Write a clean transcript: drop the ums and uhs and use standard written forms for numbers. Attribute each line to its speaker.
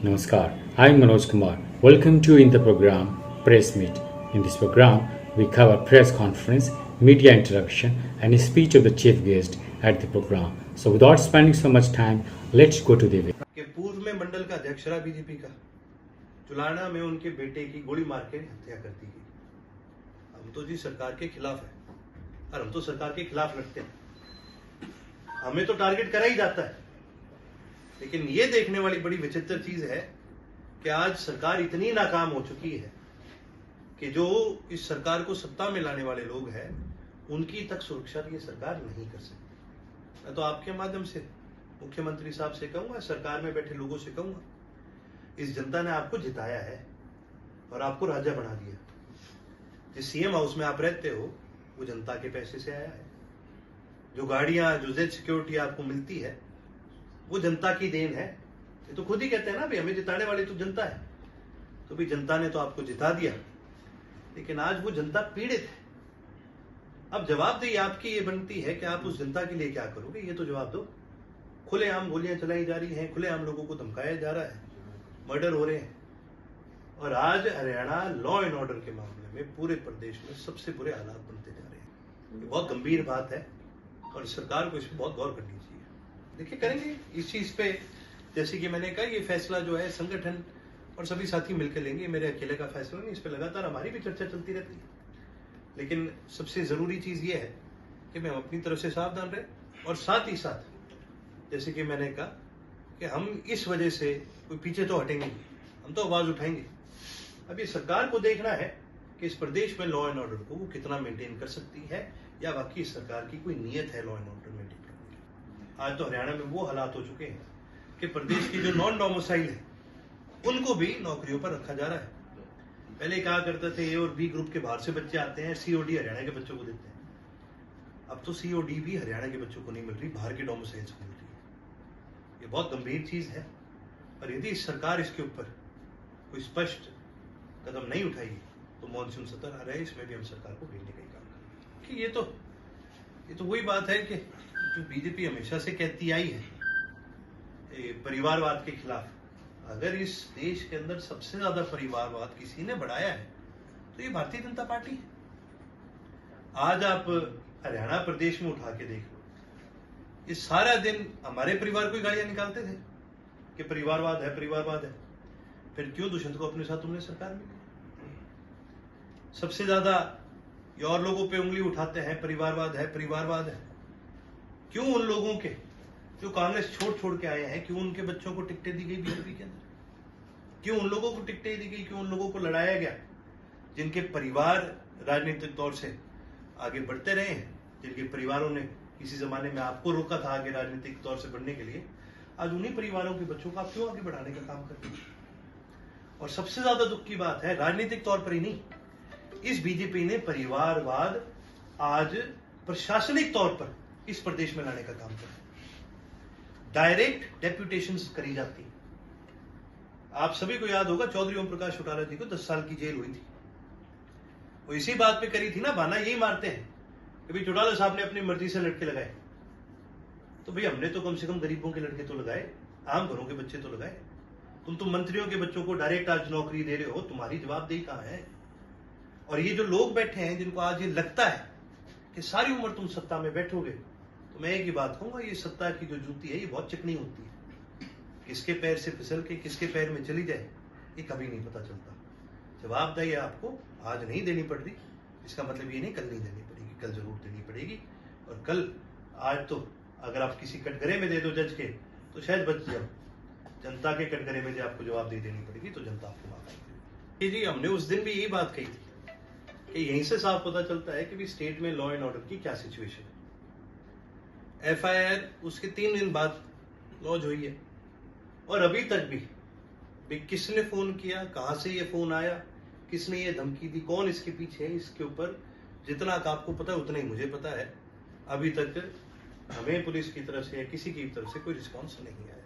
Speaker 1: Namaskar, I am Manoj Kumar. Welcome to in the program Press Meet. In this program, we cover press conference, media interaction, and a speech of the chief guest at the program. So, without spending so much time, let's go to the video.
Speaker 2: कि पूर्व में मंडल का अध्यक्ष रहा BJP का, चुलाना में उनके बेटे की गोली मार के हत्या कर दी गई। हम तो जी सरकार के खिलाफ है और हम तो सरकार के खिलाफ लड़ते हैं। हमें तो टारगेट करा ही जाता है, लेकिन ये देखने वाली बड़ी विचित्र चीज है कि आज सरकार इतनी नाकाम हो चुकी है कि जो इस सरकार को सत्ता में लाने वाले लोग हैं उनकी तक सुरक्षा ये सरकार नहीं कर सकती। मैं तो आपके माध्यम से मुख्यमंत्री साहब से कहूंगा, सरकार में बैठे लोगों से कहूंगा, इस जनता ने आपको जिताया है और आपको राजा बना दिया। जिस सीएम हाउस में आप रहते हो वो जनता के पैसे से आया है। जो गाड़ियां, जो जेड सिक्योरिटी आपको मिलती है वो जनता की देन है। ये तो खुद ही कहते हैं ना, भाई हमें जिताने वाली तो जनता है। तो भी जनता ने तो आपको जिता दिया, लेकिन आज वो जनता पीड़ित है। अब जवाबदेही आपकी ये बनती है कि आप उस जनता के लिए क्या करोगे, ये तो जवाब दो। खुलेआम गोलियां चलाई जा रही हैं, खुलेआम लोगों को धमकाया जा रहा है, मर्डर हो रहे हैं। और आज हरियाणा लॉ एंड ऑर्डर के मामले में पूरे प्रदेश में सबसे बुरे हालात बनते जा रहे हैं। ये बहुत गंभीर बात है और सरकार को इस पर बहुत गौर करनी चाहिए। देखिए, करेंगे इस चीज पे, जैसे कि मैंने कहा, ये फैसला जो है संगठन और सभी साथी मिलकर लेंगे। मेरे अकेले का फैसला नहीं, इस पे लगातार हमारी भी चर्चा चलती रहती है। लेकिन सबसे जरूरी चीज ये है कि हम अपनी तरफ से सावधान रहें और साथ ही साथ, जैसे कि मैंने कहा, कि हम इस वजह से कोई पीछे तो हटेंगे नहीं, हम तो आवाज उठाएंगे। अब ये सरकार को देखना है कि इस प्रदेश में लॉ एंड ऑर्डर को वो कितना मेंटेन कर सकती है, या बाकी सरकार की कोई नियत है लॉ एंड ऑर्डर मेंटेन करने की। आज तो हरियाणा में वो हालात हो चुके हैं कि प्रदेश की जो नॉन डोमिसाइल है उनको भी नौकरियों पर रखा जा रहा है। पहले कहा करते थे ए और बी ग्रुप के बाहर से बच्चे आते हैं, सीओडी हरियाणा के बच्चों को देते हैं। अब तो सीओडी भी हरियाणा के बच्चों को नहीं मिल रही, बाहर के डोमिसाइल से मिल रही है। ये बहुत गंभीर चीज है और यदि सरकार इसके ऊपर कोई स्पष्ट कदम नहीं उठाएगी तो मानसून सत्र आ रहा है, इसमें भी हम सरकार को भेजने का ही काम करेंगे। कि ये तो वही बात है कि जो बीजेपी हमेशा से कहती आई है परिवारवाद के खिलाफ। अगर इस देश के अंदर सबसे ज्यादा परिवारवाद किसी ने बढ़ाया है तो ये भारतीय जनता पार्टी है। आज आप हरियाणा प्रदेश में उठा के देख लो, ये सारा दिन हमारे परिवार को ही गालियां निकालते थे कि परिवारवाद है, परिवारवाद है। फिर क्यों दुष्यंत को अपने साथ तुमने सरकार में लिया? सबसे ज्यादा ये और लोगों पे उंगली उठाते हैं, परिवारवाद है, परिवारवाद है। क्यों उन लोगों के जो कांग्रेस छोड़ के आए हैं, क्यों उनके बच्चों को टिकटें दी गई बीजेपी के अंदर? क्यों उन लोगों को टिकटें दी गई, क्यों उन लोगों को लड़ाया गया जिनके परिवार राजनीतिक तौर से आगे बढ़ते रहे हैं, जिनके परिवारों ने किसी जमाने में आपको रोका था आगे राजनीतिक तौर से बढ़ने के लिए? आज उन्हीं परिवारों के बच्चों को आप क्यों आगे बढ़ाने का काम करते हैं? और सबसे ज्यादा दुख की बात है, राजनीतिक तौर पर ही नहीं, इस बीजेपी ने परिवारवाद आज प्रशासनिक तौर पर इस प्रदेश में लाने का काम कर रहा है। डायरेक्ट डेप्यूटेशंस करी जाती है। आप सभी को याद होगा, चौधरी ओम प्रकाश चौटाला जी को 10 साल की जेल हुई थी। वो इसी बात पे करी थी ना, बहाना यही मारते हैं कि भाई चौटाला साहब ने अपनी मर्जी से लड़के लगाए। तो भाई हमने तो कम से कम गरीबों के लड़के तो लगाए, आम घरों के बच्चे तो लगाए। तुम मंत्रियों के बच्चों को डायरेक्ट आज नौकरी दे रहे हो, तुम्हारी जवाबदेही कहां है? और ये जो लोग बैठे हैं जिनको आज ये लगता है कि सारी उम्र तुम सत्ता में बैठोगे, तो मैं एक ही बात कहूंगा, ये सत्ता की जो जूती है ये बहुत चिकनी होती है। किसके पैर से फिसल के किसके पैर में चली जाए ये कभी नहीं पता चलता। जवाबदेही आपको आज नहीं देनी पड़ रही, इसका मतलब ये नहीं कल नहीं देनी पड़ेगी, कल जरूर देनी पड़ेगी। और कल, आज तो अगर आप किसी कटघरे में दे दो जज के तो शायद बच जाओ, जनता के कटघरे में जो आपको जवाबदेही देनी पड़ेगी तो जनता आपको माफ करेगी। जी, हमने उस दिन भी यही बात कही थी कि यहीं से साफ पता चलता है कि भी स्टेट में लॉ एंड ऑर्डर की क्या सिचुएशन है। एफआईआर उसके 3 दिन बाद लॉन्च हुई है और अभी तक भी किसने फोन किया, कहां से ये फोन आया, किसने ये धमकी दी, कौन इसके पीछे है, इसके ऊपर जितना आपको पता है उतना ही मुझे पता है। अभी तक हमें पुलिस की तरफ से या किसी की तरफ से कोई रिस्पॉन्स नहीं आया।